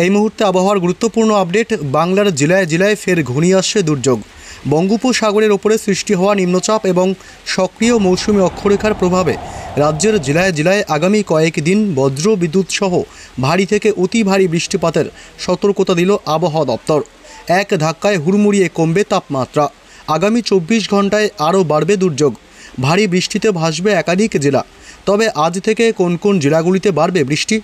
এই মুহূর্তে আবহাওয়ার গুরুত্বপূর্ণ আপডেট। বাংলার জেলায় জেলায় ফের ঘনিয়ে আসছে দুর্যোগ। বঙ্গোপসাগরের ওপরে সৃষ্টি হওয়া নিম্নচাপ এবং সক্রিয় মৌসুমী অক্ষরেখার প্রভাবে রাজ্যের জেলায় জেলায় আগামী কয়েকদিন বজ্র বিদ্যুৎ সহ ভারী থেকে অতি ভারী বৃষ্টিপাতের সতর্কতা দিল আবহাওয়া দপ্তর। এক ধাক্কায় হুড়মুড়িয়ে কমবে তাপমাত্রা। আগামী 24 ঘন্টায় আরও বাড়বে দুর্যোগ। ভারী বৃষ্টিতে ভাসবে একাধিক জেলা। তবে আজ থেকে কোন কোন জেলাগুলিতে বাড়বে বৃষ্টি,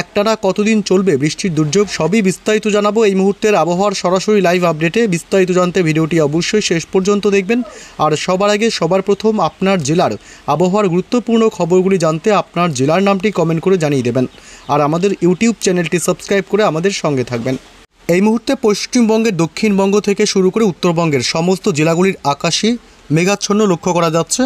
একটানা কতদিন চলবে বৃষ্টির দুর্যোগ, সবই বিস্তারিত জানাবো এই মুহূর্তের আবহাওয়ার সরাসরি লাইভ আপডেটে। বিস্তারিত জানতে ভিডিওটি অবশ্যই শেষ পর্যন্ত দেখবেন। আর সবার আগে সবার প্রথম আপনার জেলার আবহাওয়ার গুরুত্বপূর্ণ খবরগুলি জানতে আপনার জেলার নামটি কমেন্ট করে জানিয়ে দেবেন। আর আমাদের ইউটিউব চ্যানেলটি সাবস্ক্রাইব করে আমাদের সঙ্গে থাকবেন। এই মুহূর্তে পশ্চিমবঙ্গের দক্ষিণবঙ্গ থেকে শুরু করে উত্তরবঙ্গের সমস্ত জেলাগুলির আকাশে মেঘাচ্ছন্ন লক্ষ্য করা যাচ্ছে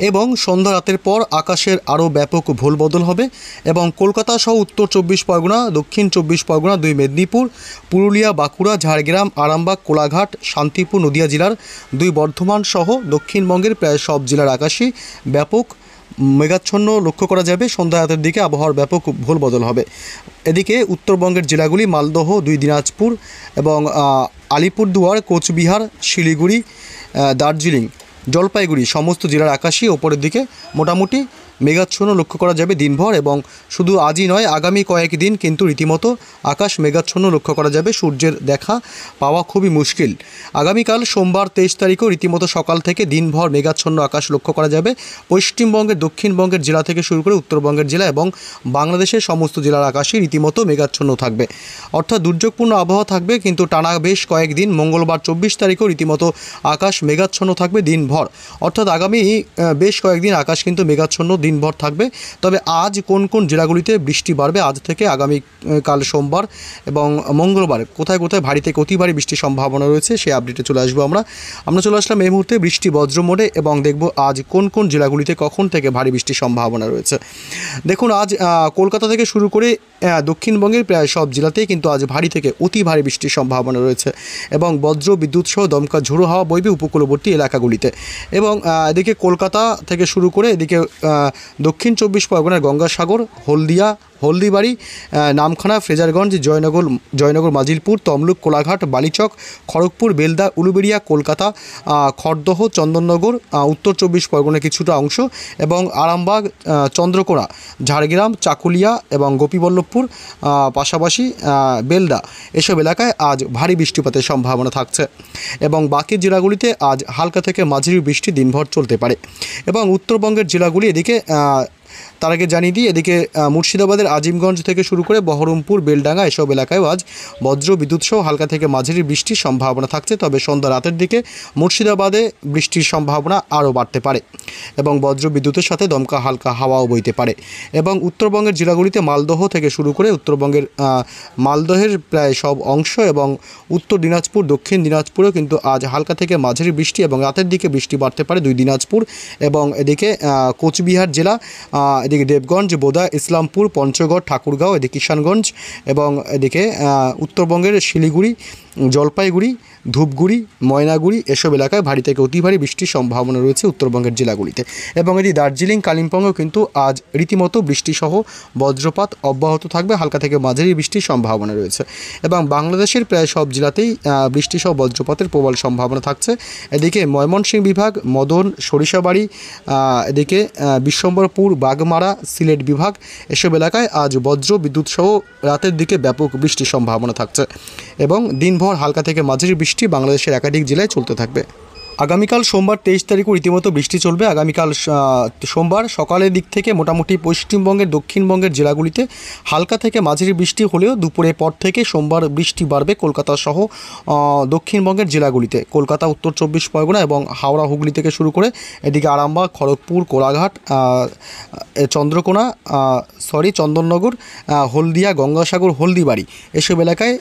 এবং সন্ধ্যা রাতের পর আকাশের আরও ব্যাপক ভোলবদল হবে এবং কলকাতা সহ উত্তর 24 পরগনা, দক্ষিণ 24 পরগনা, 2 মেদিনীপুর, পুরুলিয়া, বাঁকুড়া, ঝাড়গ্রাম, আরামবাগ, কোলাঘাট, শান্তিপুর, নদিয়া জেলার 2 বর্ধমান সহ দক্ষিণবঙ্গের প্রায় সব জেলার আকাশে ব্যাপক মেঘাচ্ছন্ন লক্ষ্য করা যাবে। সন্ধ্যা রাতের দিকে আবহাওয়ার ব্যাপক ভোলবদল হবে। এদিকে উত্তরবঙ্গের জেলাগুলি মালদহ, 2 দিনাজপুর এবং আলিপুরদুয়ার, কোচবিহার, শিলিগুড়ি, দার্জিলিং, জলপাইগুড়ি সমস্ত জেলার আকাশই ওপরের দিকে মোটামুটি মেঘাচ্ছন্ন লক্ষ্য করা যাবে দিনভর। এবং শুধু আজই নয়, আগামী কয়েকদিন কিন্তু রীতিমতো আকাশ মেঘাচ্ছন্ন লক্ষ্য করা যাবে। সূর্যের দেখা পাওয়া খুবই মুশকিল। আগামীকাল সোমবার 23 তারিখও রীতিমতো সকাল থেকে দিনভর মেঘাচ্ছন্ন আকাশ লক্ষ্য করা যাবে। পশ্চিমবঙ্গের দক্ষিণবঙ্গের জেলা থেকে শুরু করে উত্তরবঙ্গের জেলা এবং বাংলাদেশের সমস্ত জেলার আকাশে রীতিমতো মেঘাচ্ছন্ন থাকবে। অর্থাৎ দুর্যোগপূর্ণ আবহাওয়া থাকবে, কিন্তু টানা বেশ কয়েকদিন মঙ্গলবার 24 তারিখও রীতিমতো আকাশ মেঘাচ্ছন্ন থাকবে দিনভর। অর্থাৎ আগামী বেশ কয়েকদিন আকাশ কিন্তু মেঘাচ্ছন্ন দিনভর থাকবে। তবে আজ কোন কোন জেলাগুলিতে বৃষ্টি বাড়বে, আজ থেকে আগামীকাল সোমবার এবং মঙ্গলবার কোথায় কোথায় ভারী থেকে অতি ভারী বৃষ্টির সম্ভাবনা রয়েছে সেই আপডেটে চলে আসবো আমরা চলে আসলাম এই মুহূর্তে বৃষ্টি বজ্র মোডে এবং দেখব আজ কোন কোন জেলাগুলিতে কখন থেকে ভারী বৃষ্টির সম্ভাবনা রয়েছে। দেখুন, আজ কলকাতা থেকে শুরু করে দক্ষিণবঙ্গের প্রায় সব জেলাতেই কিন্তু আজ ভারী থেকে অতি ভারী বৃষ্টির সম্ভাবনা রয়েছে এবং বজ্র বিদ্যুৎ সহ দমকা ঝোড়ো হাওয়া বইবে উপকূলবর্তী এলাকাগুলিতে। এবং এদিকে কলকাতা থেকে শুরু করে এদিকে দক্ষিণ 24 পরগনার গঙ্গাসাগর, হলদিবাড়ি, নামখানা, ফ্রেজারগঞ্জ, জয়নগর, মাজিলপুর, তমলুক, কোলাঘাট, বালিচক, খড়গপুর, বেলদা, উলুবেড়িয়া, কলকাতা, খড়দহ, চন্দননগর, উত্তর 24 পরগনার কিছুটা অংশ এবং আরামবাগ, চন্দ্রকোনা, ঝাড়গ্রাম, চাকুলিয়া এবং গোপীবল্লভপুর, পাশাপাশি বেলদা এসব এলাকায় আজ ভারী বৃষ্টিপাতের সম্ভাবনা থাকছে এবং বাকি জেলাগুলিতে আজ হালকা থেকে মাঝারি বৃষ্টি দিনভর চলতে পারে। এবং উত্তরবঙ্গের জেলাগুলি এদিকে তার আগে জানিয়ে দিই, এদিকে মুর্শিদাবাদের আজিমগঞ্জ থেকে শুরু করে বহরমপুর, বেলডাঙ্গা এসব এলাকায়ও আজ বজ্র বিদ্যুৎ সহ হালকা থেকে মাঝারি বৃষ্টির সম্ভাবনা থাকছে। তবে সন্ধ্যা রাতের দিকে মুর্শিদাবাদে বৃষ্টির সম্ভাবনা আরও বাড়তে পারে এবং বজ্র বিদ্যুতের সাথে দমকা হালকা হাওয়াও বইতে পারে। এবং উত্তরবঙ্গের জেলাগুলিতে মালদহ থেকে শুরু করে উত্তরবঙ্গের মালদহের প্রায় সব অংশ এবং উত্তর দিনাজপুর, দক্ষিণ দিনাজপুরেও কিন্তু আজ হালকা থেকে মাঝারি বৃষ্টি এবং রাতের দিকে বৃষ্টি বাড়তে পারে 2 দিনাজপুর এবং এদিকে কোচবিহার জেলা, এদিকে দেবগঞ্জ, বোদা, ইসলামপুর, পঞ্চগড়, ঠাকুরগাঁও, এদিকে কিষানগঞ্জ এবং এদিকে উত্তরবঙ্গের শিলিগুড়ি, জলপাইগুড়ি, ধূপগুড়ি, ময়নাগুড়ি এসব এলাকায় ভারী থেকে অতি ভারী বৃষ্টির সম্ভাবনা রয়েছে উত্তরবঙ্গের জেলাগুলিতে। এবং এটি দার্জিলিং, কালিম্পংয়েও কিন্তু আজ রীতিমতো বৃষ্টিসহ বজ্রপাত অব্যাহত থাকবে, হালকা থেকে মাঝারি বৃষ্টির সম্ভাবনা রয়েছে। এবং বাংলাদেশের প্রায় সব জেলাতেই বৃষ্টিসহ বজ্রপাতের প্রবল সম্ভাবনা থাকছে। এদিকে ময়মনসিংহ বিভাগ, মদন, সরিষাবাড়ি, এদিকে বিশ্বম্বরপুর, বাগমারা, সিলেট বিভাগ এসব এলাকায় আজ বজ্র বিদ্যুৎ সহ রাতের দিকে ব্যাপক বৃষ্টির সম্ভাবনা থাকছে এবং দিনভর হালকা থেকে মাঝারি বৃষ্টি বাংলাদেশের একাধিক জেলায় চলতে থাকবে। আগামীকাল সোমবার 23 তারিখও রীতিমতো বৃষ্টি চলবে। আগামীকাল সোমবার সকালের দিক থেকে মোটামুটি পশ্চিমবঙ্গের দক্ষিণবঙ্গের জেলাগুলিতে হালকা থেকে মাঝারি বৃষ্টি হলেও দুপুরের পর থেকে সোমবার বৃষ্টি বাড়বে কলকাতা সহ দক্ষিণবঙ্গের জেলাগুলিতে। কলকাতা, উত্তর 24 পরগনা এবং হাওড়া, হুগলি থেকে শুরু করে এদিকে আরামবাগ, খড়গপুর, কোলাঘাট, চন্দননগর, হলদিয়া, গঙ্গাসাগর, হলদিবাড়ি এসব এলাকায়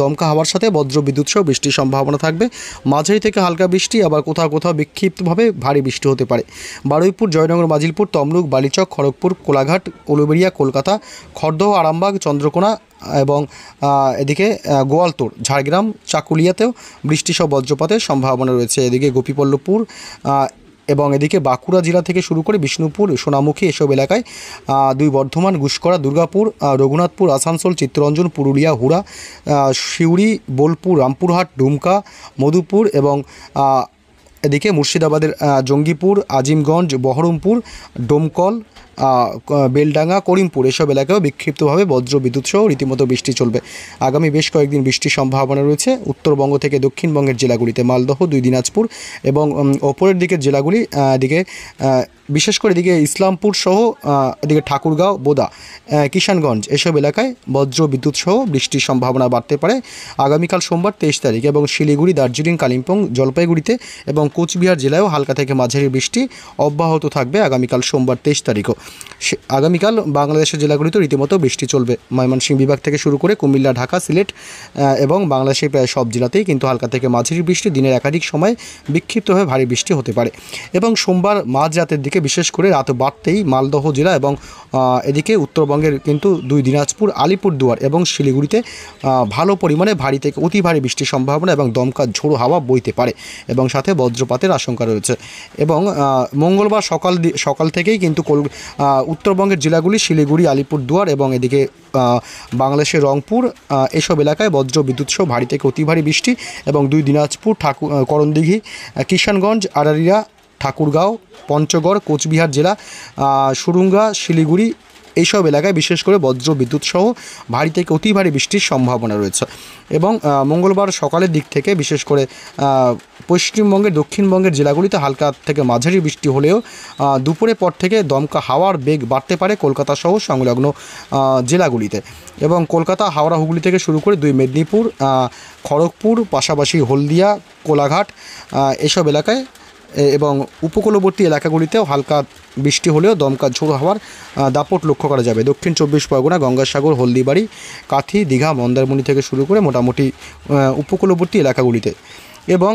দমকা হাওয়ার সাথে বজ্র বিদ্যুৎ সহ বৃষ্টির সম্ভাবনা থাকবে। মাঝারি থেকে হালকা বৃষ্টি, আবার কোথাও কোথাও বিক্ষিপ্তভাবে ভারী বৃষ্টি হতে পারে। বারুইপুর, জয়নগর, মাজিলপুর, তমলুক, বালিচক, খড়গপুর, কোলাঘাট, উলুবেড়িয়া, কলকাতা, খড়দহ, আরামবাগ, চন্দ্রকোনা এবং এদিকে গোয়ালতোড়, ঝাড়গ্রাম, চাকুলিয়াতেও বৃষ্টিসহ বজ্রপাতের সম্ভাবনা রয়েছে। এদিকে গোপীবল্লভপুর এবং এদিকে বাঁকুড়া জেলা থেকে শুরু করে বিষ্ণুপুর, সোনামুখী এসব এলাকায়, দুই বর্ধমান, গুসকরা, দুর্গাপুর, রঘুনাথপুর, আসানসোল, চিত্তরঞ্জন, পুরুলিয়া, হুড়া, সিউড়ি, বোলপুর, রামপুরহাট, ডুমকা, মধুপুর এবং এদিকে মুর্শিদাবাদের জঙ্গিপুর, আজিমগঞ্জ, বহরমপুর, ডোমকল, বেলডাঙ্গা, করিমপুর এসব এলাকায়ও বিক্ষিপ্তভাবে বজ্র বিদ্যুৎ সহ রীতিমতো বৃষ্টি চলবে। আগামী বেশ কয়েকদিন বৃষ্টির সম্ভাবনা রয়েছে উত্তরবঙ্গ থেকে দক্ষিণবঙ্গের জেলাগুলিতে, মালদহ, 2 দিনাজপুর এবং ওপরের দিকের জেলাগুলি, এদিকে বিশেষ করে এদিকে ইসলামপুর সহ এদিকে ঠাকুরগাঁও, বোদা, কিষানগঞ্জ এসব এলাকায় বজ্র বিদ্যুৎ সহ বৃষ্টির সম্ভাবনা বাড়তে পারে আগামীকাল সোমবার 23 তারিখ। এবং শিলিগুড়ি, দার্জিলিং, কালিম্পং, জলপাইগুড়িতে এবং কোচবিহার জেলায়ও হালকা থেকে মাঝারি বৃষ্টি অব্যাহত থাকবে আগামীকাল সোমবার 23 তারিখও। আগামীকাল বাংলাদেশের জেলাগুলিতে রীতিমতো বৃষ্টি চলবে। ময়মনসিংহ বিভাগ থেকে শুরু করে কুমিল্লা, ঢাকা, সিলেট এবং বাংলাদেশের প্রায় সব জেলাতেই কিন্তু হালকা থেকে মাঝারি বৃষ্টি, দিনের একাধিক সময় বিক্ষিপ্তভাবে ভারী বৃষ্টি হতে পারে। এবং সোমবার মাঝরাতের দিকে বিশেষ করে রাত বাড়তেই মালদহ জেলা এবং এদিকে উত্তরবঙ্গের কিন্তু 2 দিনাজপুর, আলিপুরদুয়ার এবং শিলিগুড়িতে ভালো পরিমাণে ভারী থেকে অতি ভারী বৃষ্টির সম্ভাবনা এবং দমকা ঝোড়ো হাওয়া বইতে পারে এবং সাথে বজ্রপাতের আশঙ্কা রয়েছে। এবং মঙ্গলবার সকাল থেকেই কিন্তু উত্তরবঙ্গের জেলাগুলি শিলিগুড়ি, আলিপুরদুয়ার এবং এদিকে বাংলাদেশের রংপুর এসব এলাকায় বজ্র বিদ্যুৎ সহ ভারী থেকে অতি ভারী বৃষ্টি এবং 2 দিনাজপুর, করণদিঘি, কিষানগঞ্জ, আড়ারিয়া, ঠাকুরগাঁও, পঞ্চগড়, কোচবিহার জেলা, সুরুঙ্গা, শিলিগুড়ি এইসব এলাকায় বিশেষ করে বজ্র বিদ্যুৎ সহ ভারী থেকে অতি ভারী বৃষ্টির সম্ভাবনা রয়েছে। এবং মঙ্গলবার সকালের দিক থেকে বিশেষ করে পশ্চিমবঙ্গের দক্ষিণবঙ্গের জেলাগুলিতে হালকা থেকে মাঝারি বৃষ্টি হলেও দুপুরের পর থেকে দমকা হাওয়ার বেগ বাড়তে পারে কলকাতা সহ সংলগ্ন জেলাগুলিতে। এবং কলকাতা, হাওড়া, হুগলি থেকে শুরু করে 2 মেদিনীপুর, খড়গপুর, পাশাপাশি হলদিয়া, কোলাঘাট এসব এলাকায় এবং উপকূলবর্তী এলাকাগুলিতেও হালকা বৃষ্টি হলেও দমকা ঝোড়ো হাওয়ার দাপট লক্ষ্য করা যাবে। দক্ষিণ 24 পরগনা, গঙ্গাসাগর, হলদিবাড়ি, কাথি, দীঘা, মন্দারমণি থেকে শুরু করে মোটামুটি উপকূলবর্তী এলাকাগুলিতে। এবং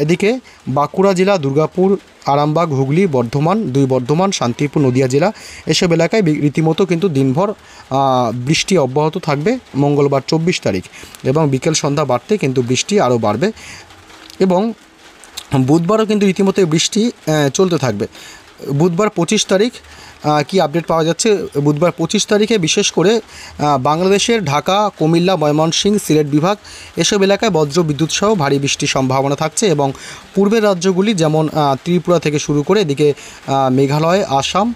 এদিকে বাঁকুড়া জেলা, দুর্গাপুর, আরামবাগ, হুগলি, বর্ধমান, 2 বর্ধমান, শান্তিপুর, নদিয়া জেলা এসব এলাকায় রীতিমতো কিন্তু দিনভর বৃষ্টি অব্যাহত থাকবে মঙ্গলবার 24 তারিখ। এবং বিকেল সন্ধ্যা বাড়তে কিন্তু বৃষ্টি আরও বাড়বে। এবং বুধবারও কিন্তু রীতিমতো বৃষ্টি চলতে থাকবে। বুধবার 25 তারিখ কি আপডেট পাওয়া যাচ্ছে, বুধবার 25 তারিখে বিশেষ করে বাংলাদেশের ঢাকা, কুমিল্লা, ময়মনসিংহ, সিলেট বিভাগ এসব এলাকায় বজ্র বিদ্যুৎ সহ ভারী বৃষ্টির সম্ভাবনা থাকছে। এবং পূর্বের রাজ্যগুলি যেমন ত্রিপুরা থেকে শুরু করে এদিকে মেঘালয়, আসাম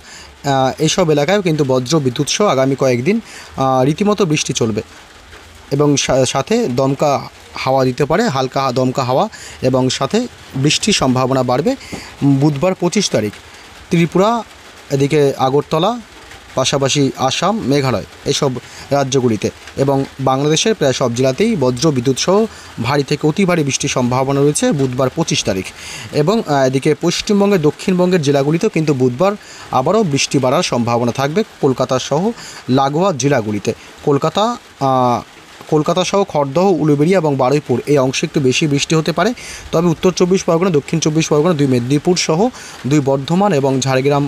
এসব এলাকায়ও কিন্তু বজ্র বিদ্যুৎ সহ আগামী কয়েকদিন রীতিমতো বৃষ্টি চলবে এবং সাথে দমকা হাওয়া দিতে পারে, হালকা দমকা হাওয়া এবং সাথে বৃষ্টির সম্ভাবনা বাড়বে বুধবার 25 তারিখ। ত্রিপুরা, এদিকে আগরতলা, পাশাপাশি আসাম, মেঘালয় এসব রাজ্যগুলিতে এবং বাংলাদেশের প্রায় সব জেলাতেই বজ্র বিদ্যুৎ সহ ভারী থেকে অতি ভারী বৃষ্টির সম্ভাবনা রয়েছে বুধবার 25 তারিখ। এবং এদিকে পশ্চিমবঙ্গের দক্ষিণবঙ্গের জেলাগুলিতেও কিন্তু বুধবার আবারও বৃষ্টি বাড়ার সম্ভাবনা থাকবে কলকাতা সহ লাগোয়া জেলাগুলিতে। কলকাতা সহ খড়দহ, উলুবেড়িয়া এবং বারুইপুর এই অংশে একটু বেশি বৃষ্টি হতে পারে। তবে উত্তর 24 পরগনা, দক্ষিণ 24 পরগনা, 2 মেদিনীপুর সহ 2 বর্ধমান এবং ঝাড়গ্রাম,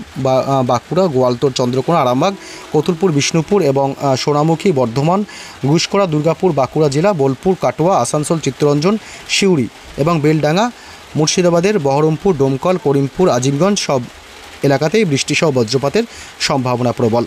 বাঁকুড়া, গোয়ালতোর, চন্দ্রকোনা, আরামবাগ, কতুলপুর, বিষ্ণুপুর এবং সোনামুখী, বর্ধমান, গুসকরা, দুর্গাপুর, বাঁকুড়া জেলা, বোলপুর, কাটোয়া, আসানসোল, চিত্তরঞ্জন, সিউড়ি এবং বেলডাঙ্গা, মুর্শিদাবাদের বহরমপুর, ডোমকল, করিমপুর, আজিমগঞ্জ সব এলাকাতেই বৃষ্টিসহ বজ্রপাতের সম্ভাবনা প্রবল।